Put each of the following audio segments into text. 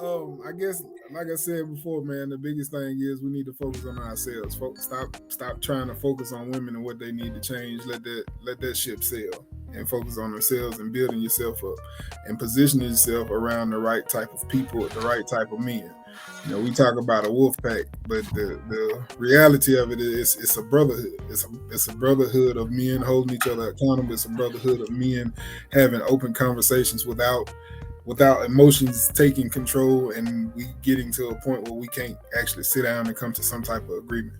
I guess, like I said before, man, the biggest thing is we need to focus on ourselves. Stop trying to focus on women and what they need to change. Let that ship sail and focus on themselves and building yourself up and positioning yourself around the right type of people, the right type of men. We talk about a wolf pack, but the reality of it is it's a brotherhood. It's a brotherhood of men holding each other accountable. It's a brotherhood of men having open conversations without emotions taking control and we getting to a point where we can't actually sit down and come to some type of agreement.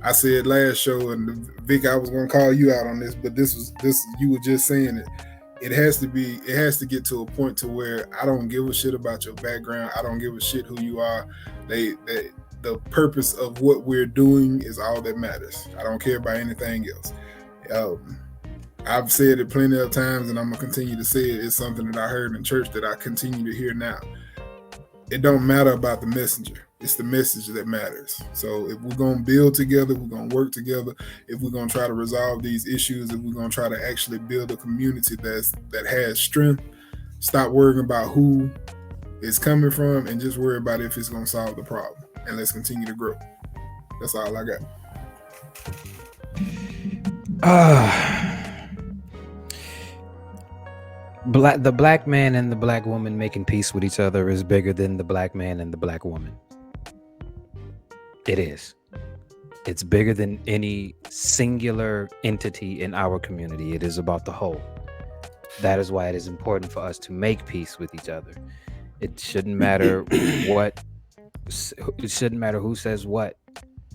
I said last show, and Vic, I was going to call you out on this, but this you were just saying it. It has to get to a point to where I don't give a shit about your background. I don't give a shit who you are. The purpose of what we're doing is all that matters. I don't care about anything else. I've said it plenty of times, and I'm gonna continue to say it. It's something that I heard in church that I continue to hear now. It don't matter about the messenger. It's the message that matters. So if we're gonna build together, we're gonna work together. If we're gonna try to resolve these issues, if we're gonna try to actually build a community that has strength, stop worrying about who it's coming from and just worry about if it's gonna solve the problem. And let's continue to grow. That's all I got. The black man and the black woman making peace with each other is bigger than the black man and the black woman. It is. It's bigger than any singular entity in our community. It is about the whole. That is why it is important for us to make peace with each other. It shouldn't matter what. It shouldn't matter who says what.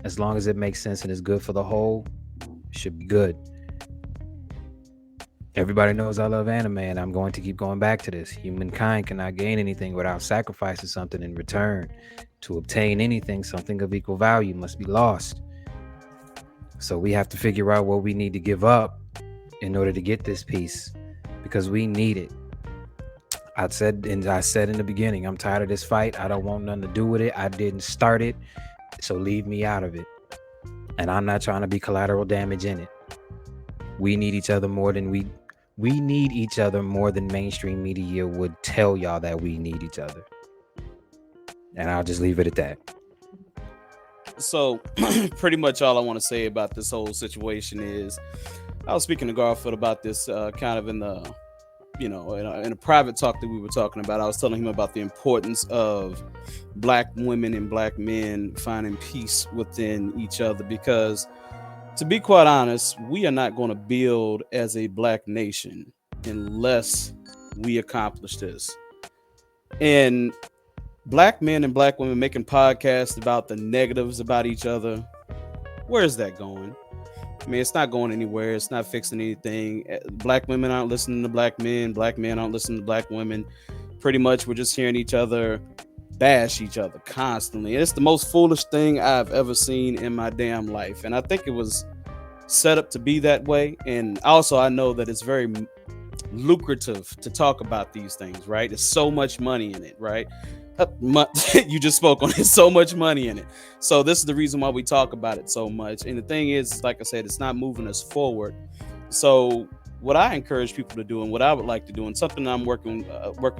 As long as it makes sense and is good for the whole, it should be good. Everybody knows I love anime, and I'm going to keep going back to this. Humankind cannot gain anything without sacrificing something in return. To obtain anything, something of equal value must be lost. So we have to figure out what we need to give up in order to get this peace, because we need it. I said in the beginning, I'm tired of this fight. I don't want nothing to do with it. I didn't start it, so leave me out of it. And I'm not trying to be collateral damage in it. We need each other more than we need each other more than mainstream media would tell y'all that we need each other. And I'll just leave it at that. So pretty much all I want to say about this whole situation is I was speaking to Garfield about this kind of in the, in a private talk that we were talking about. I was telling him about the importance of black women and black men finding peace within each other, because to be quite honest, we are not going to build as a black nation unless we accomplish this. And black men and black women making podcasts about the negatives about each other, where is that going? I mean, it's not going anywhere. It's not fixing anything. Black women aren't listening to black men. Black men aren't listening to black women. Pretty much we're just hearing each other bash each other constantly. It's the most foolish thing I've ever seen in my damn life. And I think it was set up to be that way. And also I know that it's very lucrative to talk about these things, right? There's so much money in it, right? You just spoke on it. So much money in it. So this is the reason why we talk about it so much. And the thing is, like I said, it's not moving us forward. So what I encourage people to do, and what I would like to do, and something I'm working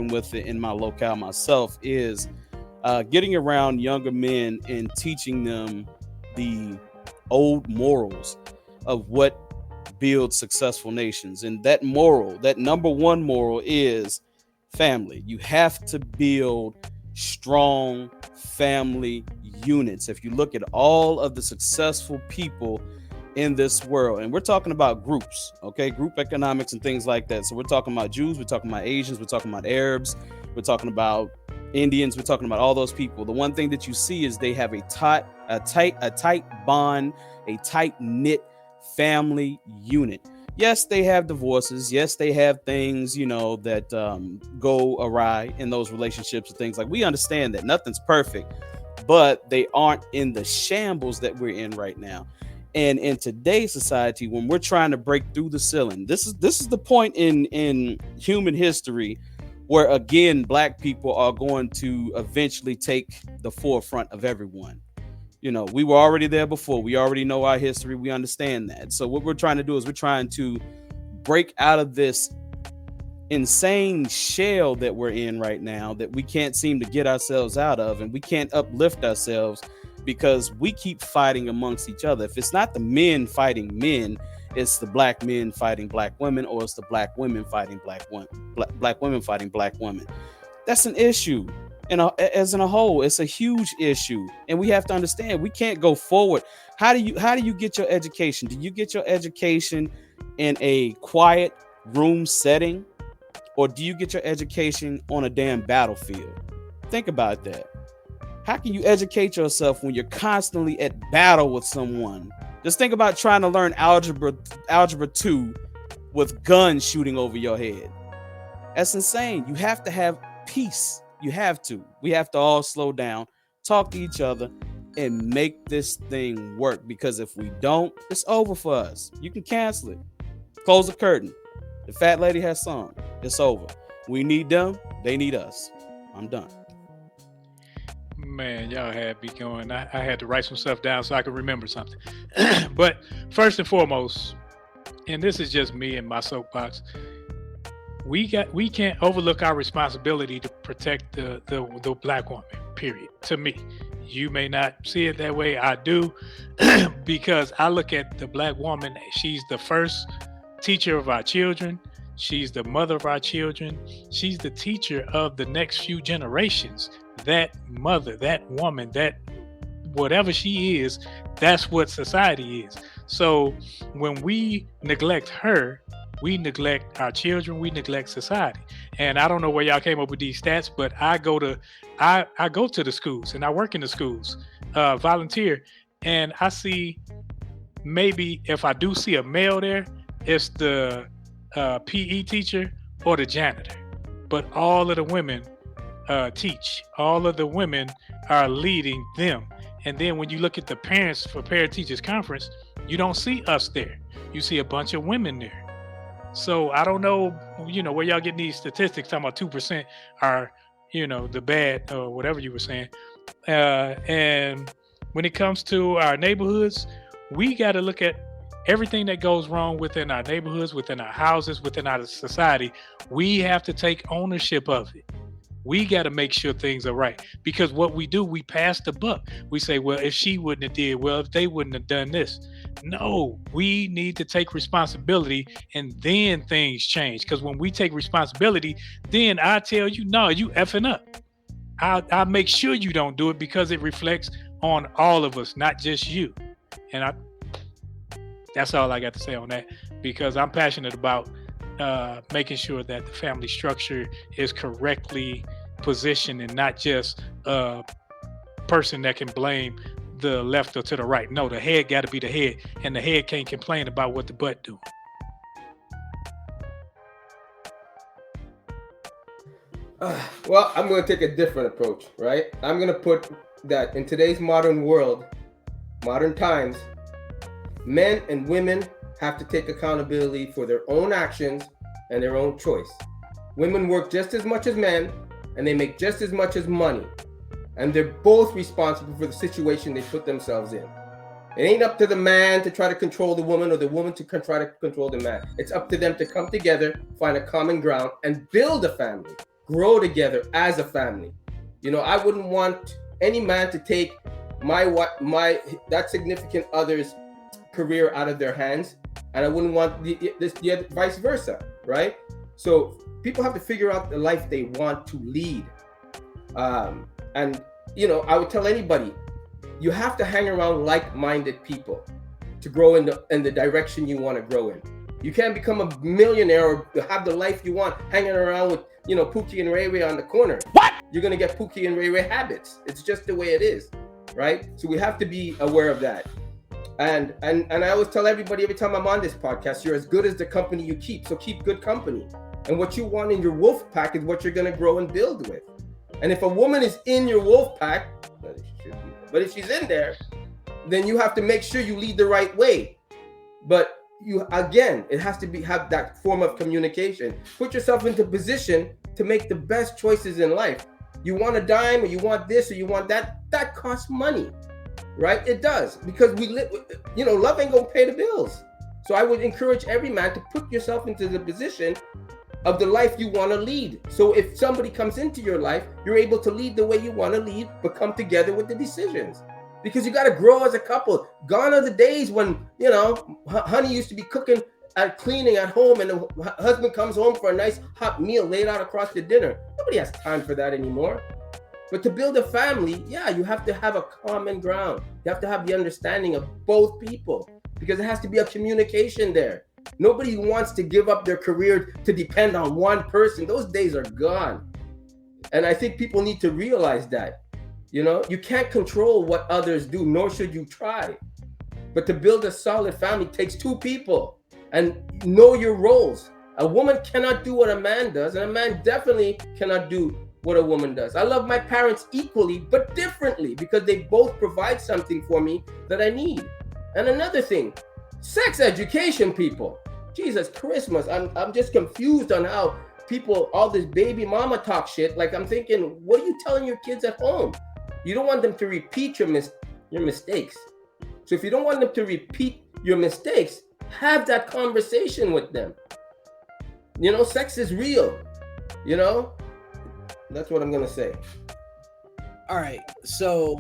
with in my locale myself, is getting around younger men and teaching them the old morals of what builds successful nations. And that number one moral is family. You have to build strong family units. If you look at all of the successful people in this world, and we're talking about groups, okay, group economics and things like that. So we're talking about Jews, we're talking about Asians, we're talking about Arabs, we're talking about Indians, we're talking about all those people. The one thing that you see is they have a tight bond, a tight knit family unit. Yes, they have divorces. Yes, they have things, that go awry in those relationships and things like. We understand that nothing's perfect, but they aren't in the shambles that we're in right now. And in today's society, when we're trying to break through the ceiling, this is the point in human history where, again, black people are going to eventually take the forefront of everyone. We were already there before. We already know our history. We understand that. So what we're trying to do is we're trying to break out of this insane shell that we're in right now that we can't seem to get ourselves out of, and we can't uplift ourselves because we keep fighting amongst each other. If it's not the men fighting men, it's the black men fighting black women, or it's the black women fighting black women, black women fighting black women. That's an issue. And as in a whole, it's a huge issue, and we have to understand we can't go forward. How do you get your education? Do you get your education in a quiet room setting, or do you get your education on a damn battlefield? Think about that. How can you educate yourself when you're constantly at battle with someone? Just think about trying to learn algebra 2 with guns shooting over your head. That's insane. You have to have peace. You have to. We have to all slow down, talk to each other, and make this thing work. Because if we don't, it's over for us. You can cancel it. Close the curtain. The fat lady has sung. It's over. We need them. They need us. I'm done. Man, y'all had me going. I had to write some stuff down so I could remember something. But first and foremost, and this is just me and my soapbox, we can't overlook our responsibility to protect the black woman, period. To me, you may not see it that way. I do, because I look at the black woman. She's the first teacher of our children. She's the mother of our children. She's the teacher of the next few generations. That mother, that woman, that whatever she is, that's what society is. So when we neglect her, we neglect our children, we neglect society. And I don't know where y'all came up with these stats, but I go to the schools and I work in the schools, volunteer, and I see, maybe if I do see a male there, it's the PE teacher or the janitor. But all of the women teach. All of the women are leading them. And then when you look at the parents for parent teachers conference, you don't see us there. You see a bunch of women there. So I don't know, where y'all getting these statistics talking about 2% are, the bad or whatever you were saying. And when it comes to our neighborhoods, we got to look at everything that goes wrong within our neighborhoods, within our houses, within our society. We have to take ownership of it. We got to make sure things are right, because what we do, we pass the buck. We say, well, if she wouldn't have did, well, if they wouldn't have done this. No, we need to take responsibility, and then things change. Because when we take responsibility, then I tell you, no, you effing up. I'll make sure you don't do it, because it reflects on all of us, not just you. And that's all I got to say on that, because I'm passionate about making sure that the family structure is correctly positioned and not just a person that can blame the left or to the right. No, the head got to be the head, and the head can't complain about what the butt doing. Well, I'm going to take a different approach, right? I'm going to put that in today's modern world, modern times, men and women have to take accountability for their own actions and their own choice. Women work just as much as men, and they make just as much as money. And they're both responsible for the situation they put themselves in. It ain't up to the man to try to control the woman, or the woman to try to control the man. It's up to them to come together, find a common ground, and build a family, grow together as a family. I wouldn't want any man to take that significant other's career out of their hands, and I wouldn't want the vice versa, right? So people have to figure out the life they want to lead. And I would tell anybody, you have to hang around like-minded people to grow in the direction you want to grow in. You can't become a millionaire or have the life you want hanging around with, Pookie and Ray Ray on the corner. What? You're gonna get Pookie and Ray Ray habits. It's just the way it is, right? So we have to be aware of that. And I always tell everybody, every time I'm on this podcast, you're as good as the company you keep. So keep good company. And what you want in your wolf pack is what you're gonna grow and build with. And if a woman is in your wolf pack, but if she's in there, then you have to make sure you lead the right way. But it has to have that form of communication. Put yourself into position to make the best choices in life. You want a dime, or you want this, or you want that. That costs money, right? It does, because we live. Love ain't gonna pay the bills. So I would encourage every man to put yourself into the position of the life you want to lead. So if somebody comes into your life, you're able to lead the way you want to lead, but come together with the decisions. Because you got to grow as a couple. Gone are the days when, you know, honey used to be cooking and cleaning at home, and the husband comes home for a nice hot meal laid out across the dinner. Nobody has time for that anymore. But to build a family, yeah, you have to have a common ground. You have to have the understanding of both people, because it has to be a communication there. Nobody wants to give up their career to depend on one person. Those days are gone. And I think people need to realize that. You know, you can't control what others do, nor should you try. But to build a solid family takes two people, and know your roles. A woman cannot do what a man does, and a man definitely cannot do what a woman does. I love my parents equally, but differently, because they both provide something for me that I need. And another thing, sex education, people. Jesus Christmas, I'm just confused on how people, all this baby mama talk shit. Like, I'm thinking, what are you telling your kids at home? You don't want them to repeat your mistakes. So if you don't want them to repeat your mistakes, have that conversation with them. You know, sex is real. You know, that's what I'm gonna say. All right, so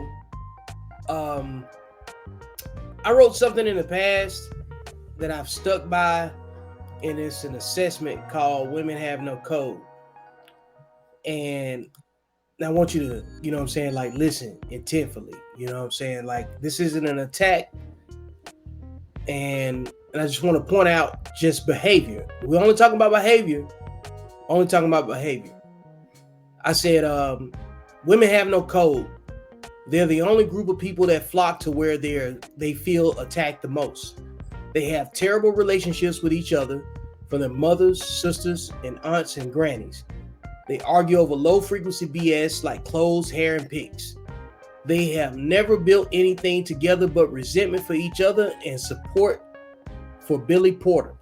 I wrote something in the past that I've stuck by, and it's an assessment called "Women Have No Code." And I want you to, you know what I'm saying, like, listen intentfully. You know what I'm saying? Like, this isn't an attack. And I just want to point out just behavior. We're only talking about behavior. I said, women have no code. They're the only group of people that flock to where they feel attacked the most. They have terrible relationships with each other, from their mothers, sisters, and aunts and grannies. They argue over low-frequency BS like clothes, hair, and pics. They have never built anything together but resentment for each other and support for Billy Porter.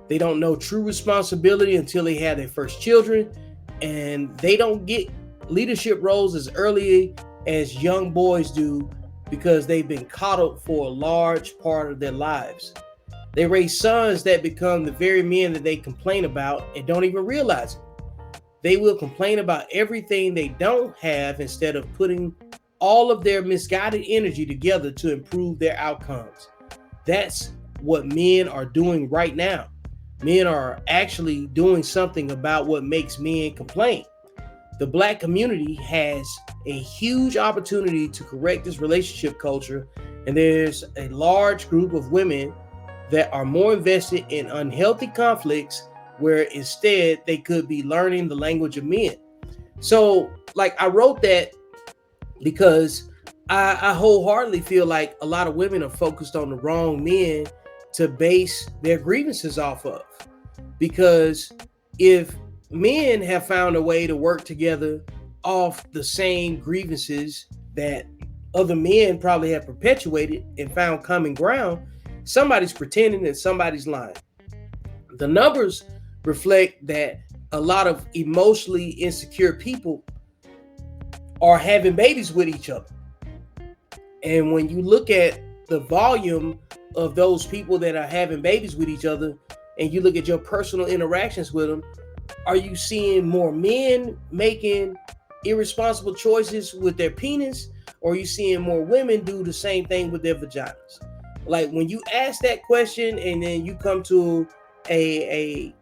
They don't know true responsibility until they have their first children, and they don't get leadership roles as early as young boys do because they've been coddled for a large part of their lives. They raise sons that become the very men that they complain about and don't even realize it. They will complain about everything they don't have instead of putting all of their misguided energy together to improve their outcomes. That's what men are doing right now. Men are actually doing something about what makes men complain. The Black community has a huge opportunity to correct this relationship culture, and there's a large group of women that are more invested in unhealthy conflicts where instead they could be learning the language of men. So, like, I wrote that because I wholeheartedly feel like a lot of women are focused on the wrong men to base their grievances off of. Because if men have found a way to work together off the same grievances that other men probably have perpetuated and found common ground, somebody's pretending and somebody's lying. The numbers reflect that a lot of emotionally insecure people are having babies with each other. And when you look at the volume of those people that are having babies with each other, and you look at your personal interactions with them, are you seeing more men making irresponsible choices with their penis, or are you seeing more women do the same thing with their vaginas? Like, when you ask that question and then you come to a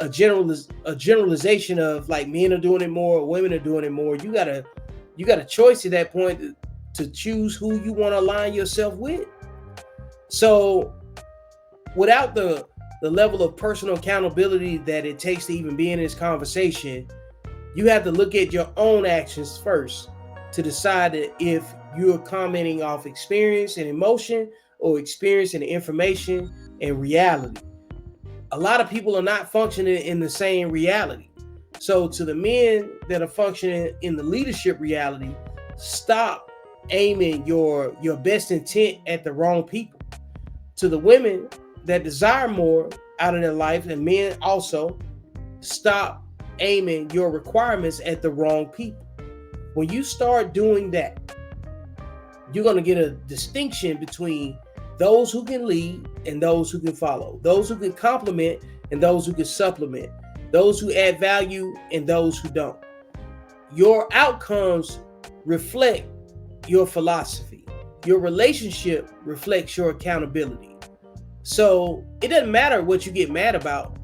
generalization of like men are doing it more or women are doing it more, you got a choice at that point to choose who you want to align yourself with. So without the level of personal accountability that it takes to even be in this conversation, you have to look at your own actions first to decide if you're commenting off experience and emotion or experience and information and reality. A lot of people are not functioning in the same reality. So to the men that are functioning in the leadership reality, stop aiming your best intent at the wrong people. To the women that desire more out of their life, and men also, stop aiming your requirements at the wrong people. When you start doing that, you're going to get a distinction between those who can lead and those who can follow, those who can complement and those who can supplement. those who add value and those who don't. Your outcomes reflect your philosophy. Your relationship reflects your accountability. So it doesn't matter what you get mad about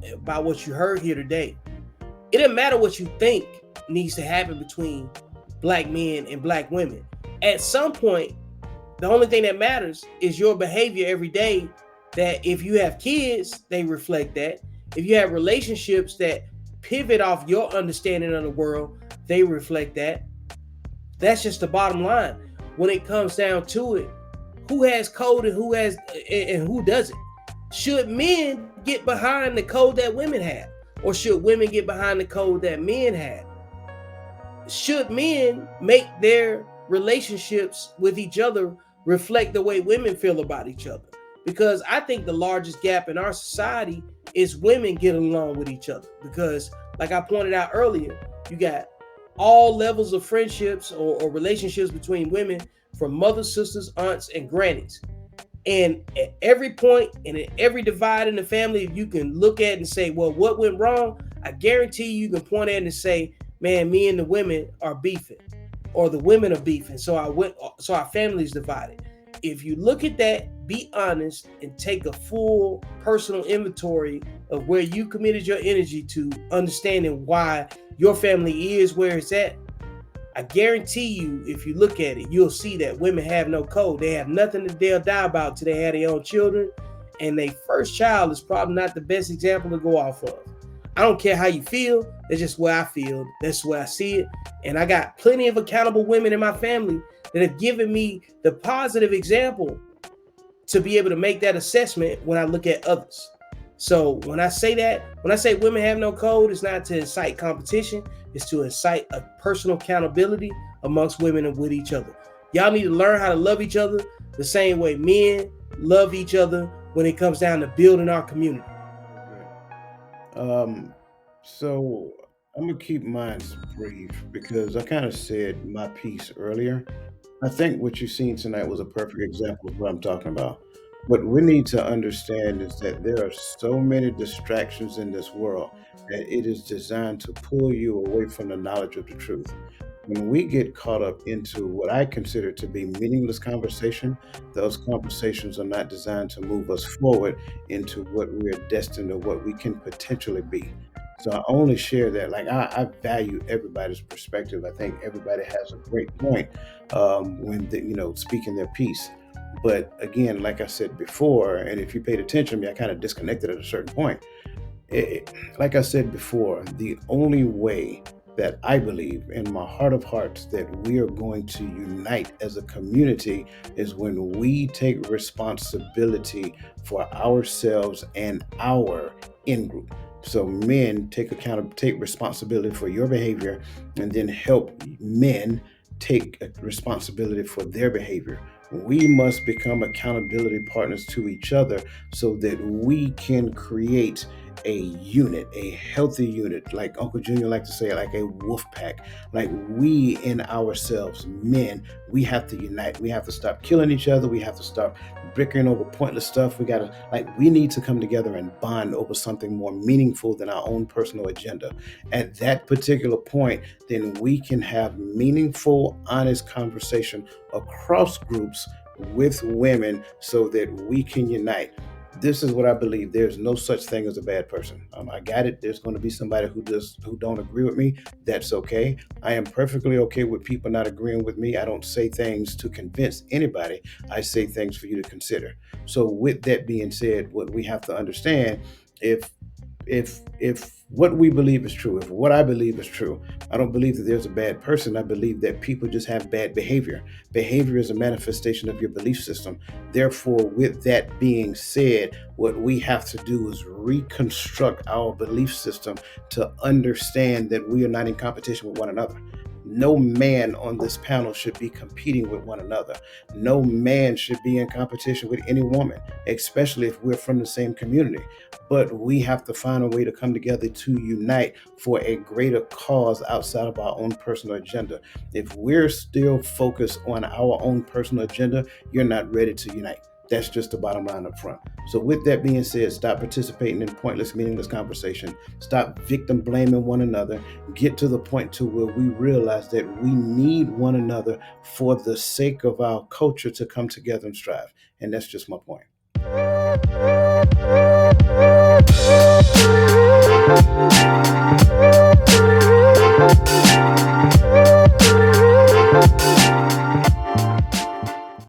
what you heard here today. It doesn't matter what you think needs to happen between black men and black women. At some point, the only thing that matters is your behavior every day. That if you have kids, they reflect that. If you have relationships that pivot off your understanding of the world, they reflect that. That's just the bottom line. When it comes down to it, who has code and who doesn't? Should men get behind the code that women have? Or should women get behind the code that men have? Should men make their relationships with each other reflect the way women feel about each other? Because I think the largest gap in our society is women getting along with each other. Because like I pointed out earlier, you got all levels of friendships or relationships between women, from mothers, sisters, aunts, and grannies. And at every point and at every divide in the family, you can look at and say, well, what went wrong? I guarantee you can point at it and say, man, me and the women are beefing, or the women are beefing. So our family's divided. If you look at that, be honest and take a full personal inventory of where you committed your energy to understanding why your family is where it's at. I guarantee you, if you look at it, you'll see that women have no code. They have nothing that they'll die about till they have their own children. And their first child is probably not the best example to go off of. I don't care how you feel. That's just where I feel. That's where I see it. And I got plenty of accountable women in my family that have given me the positive example to be able to make that assessment when I look at others. So when I say women have no code, it's not to incite competition. It's to incite a personal accountability amongst women and with each other. Y'all need to learn how to love each other the same way men love each other when it comes down to building our community. So I'm gonna keep mine brief because I kind of said my piece earlier. I think what you've seen tonight was a perfect example of what I'm talking about. What we need to understand is that there are so many distractions in this world that it is designed to pull you away from the knowledge of the truth. When we get caught up into what I consider to be meaningless conversation, those conversations are not designed to move us forward into what we are destined or what we can potentially be. So I only share that. Like I value everybody's perspective. I think everybody has a great point when speaking their piece. But again, like I said before, and if you paid attention to me, I kind of disconnected at a certain point. Like I said before, the only way that I believe in my heart of hearts that we are going to unite as a community is when we take responsibility for ourselves and our in-group. So men take responsibility for your behavior and then help men take responsibility for their behavior. We must become accountability partners to each other so that we can create a unit, a healthy unit, like Uncle Junior like to say, like a wolf pack. Like we in ourselves, men, we have to unite. We have to stop killing each other. We have to stop bickering over pointless stuff. We need to come together and bond over something more meaningful than our own personal agenda. At that particular point, then we can have meaningful, honest conversation across groups with women so that we can unite. This is what I believe. There's no such thing as a bad person. I got it. There's going to be somebody who don't agree with me. That's okay. I am perfectly okay with people not agreeing with me. I don't say things to convince anybody. I say things for you to consider. So with that being said, what we have to understand, if what we believe is true, if what I believe is true, I don't believe that there's a bad person. I believe that people just have bad behavior. Behavior is a manifestation of your belief system. Therefore, with that being said, what we have to do is reconstruct our belief system to understand that we are not in competition with one another. No man on this panel should be competing with one another. No man should be in competition with any woman, especially if we're from the same community. But we have to find a way to come together to unite for a greater cause outside of our own personal agenda. If we're still focused on our own personal agenda, you're not ready to unite. That's just the bottom line up front. So with that being said, stop participating in pointless, meaningless conversation. Stop victim blaming one another. Get to the point to where we realize that we need one another for the sake of our culture to come together and strive. And that's just my point.